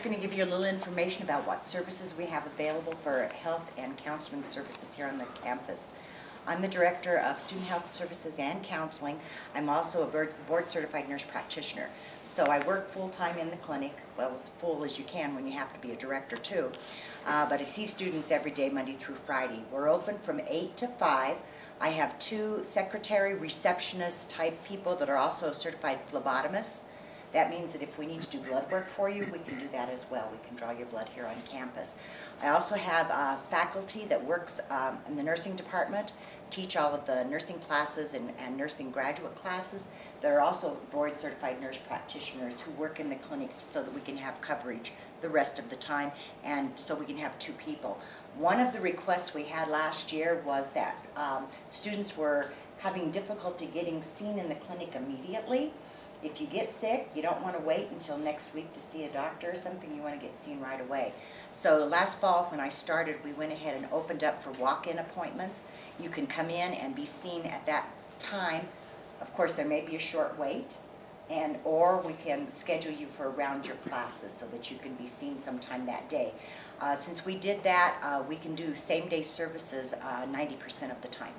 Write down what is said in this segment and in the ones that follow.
going to give you a little information about what services we have available for health and counseling services here on the campus. I'm the Director of Student Health Services and Counseling. I'm also a board-certified nurse practitioner. So I work full-time in the clinic, well, as full as you can when you have to be a director too. But I see students every day, Monday through Friday. We're open from 8 to 5. I have 2 secretary, receptionist type people that are also certified phlebotomists. That means that if we need to do blood work for you, we can do that as well. We can draw your blood here on campus. I also have faculty that works in the nursing department, teach all of the nursing classes and nursing graduate classes. There are also board certified nurse practitioners who work in the clinic so that we can have coverage the rest of the time and so we can have 2 people. One of the requests we had last year was that students were having difficulty getting seen in the clinic immediately. If you get sick, you don't want to wait until next week to see a doctor or something. You want to get seen right away. So last fall when I started, we went ahead and opened up for walk-in appointments. You can come in and be seen at that time. Of course, there may be a short wait, or we can schedule you for around your classes so that you can be seen sometime that day. Since we did that, we can do same-day services 90% of the time.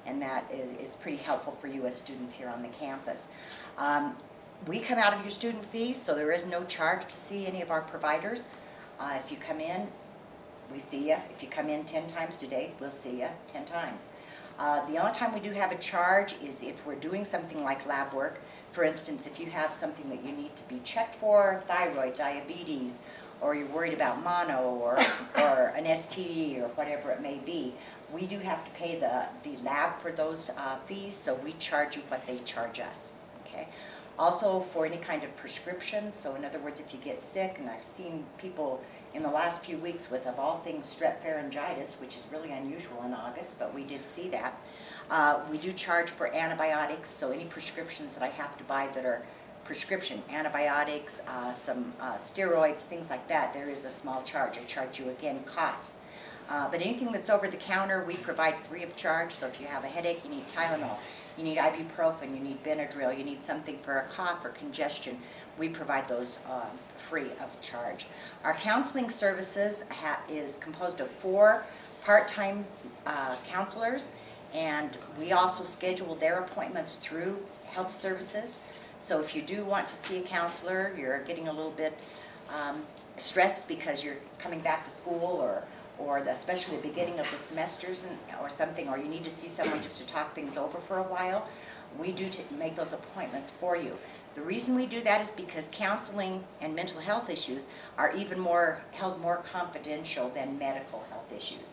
And that is pretty helpful for you as students here on the campus. We come out of your student fees, so there is no charge to see any of our providers. If you come in, we see you. If you come in 10 times today, we'll see you 10 times. The only time we do have a charge is if we're doing something like lab work. For instance, if you have something that you need to be checked for, thyroid, diabetes, or you're worried about mono or an STD or whatever it may be, we do have to pay the lab for those fees, so we charge you what they charge us. Okay. Also for any kind of prescriptions, so in other words, if you get sick, and I've seen people in the last few weeks with, of all things, strep pharyngitis, which is really unusual in August, but we did see that. We do charge for antibiotics, so any prescriptions that I have to buy that are prescription, antibiotics, some steroids, things like that, there is a small charge. I charge you, again, cost. But anything that's over the counter, we provide free of charge. So if you have a headache, you need Tylenol, you need ibuprofen, you need Benadryl, you need something for a cough or congestion, we provide those free of charge. Our counseling services is composed of 4 part-time counselors, and we also schedule their appointments through health services. So if you do want to see a counselor, you're getting a little bit stressed because you're coming back to school, or especially the beginning of the semesters or something, or you need to see someone just to talk things over for a while, we do make those appointments for you. The reason we do that is because counseling and mental health issues are even held more confidential than medical health issues.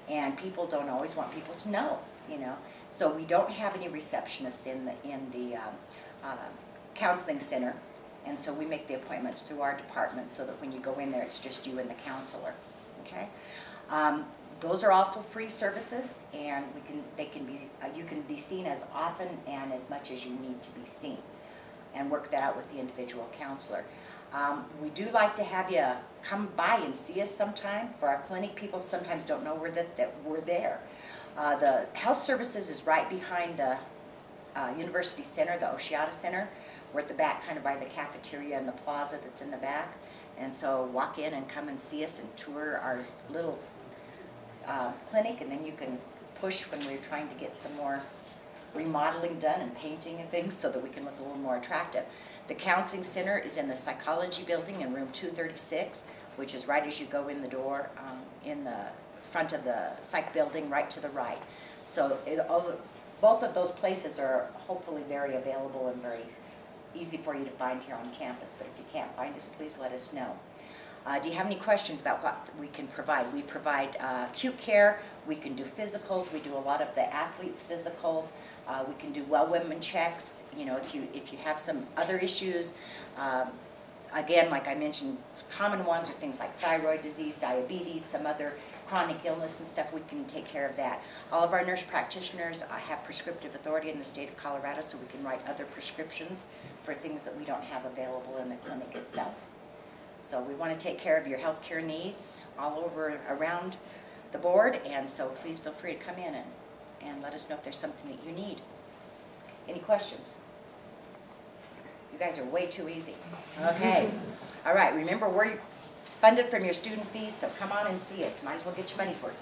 And people don't always want people to know, you know. So we don't have any receptionists in the counseling center, and so we make the appointments through our department so that when you go in there, it's just you and the counselor. Okay. Those are also free services, and you can be seen as often and as much as you need to be seen, and work that out with the individual counselor. We do like to have you come by and see us sometime. For our clinic, people sometimes don't know that we're there. The health services is right behind the University Center, the Oceata Center. We're at the back, kind of by the cafeteria and the plaza that's in the back. And so walk in and come and see us and tour our little clinic, and then you can push when we're trying to get some more remodeling done and painting and things so that we can look a little more attractive. The counseling center is in the psychology building in room 236, which is right as you go in the door in the front of the psych building, right to the right. So both of those places are hopefully very available and very easy for you to find here on campus, but if you can't find us, please let us know. Do you have any questions about what we can provide? We provide acute care, we can do physicals, we do a lot of the athletes' physicals, we can do well women checks. You know, if you have some other issues, again, like I mentioned, common ones are things like thyroid disease, diabetes, some other chronic illness and stuff, we can take care of that. All of our nurse practitioners have prescriptive authority in the state of Colorado, so we can write other prescriptions for things that we don't have available in the clinic itself. So we want to take care of your healthcare needs all over around the board, and so please feel free to come in and let us know if there's something that you need. Any questions? You guys are way too easy. Okay. All right, remember we're funded from your student fees, so come on and see us. Might as well get your money's worth.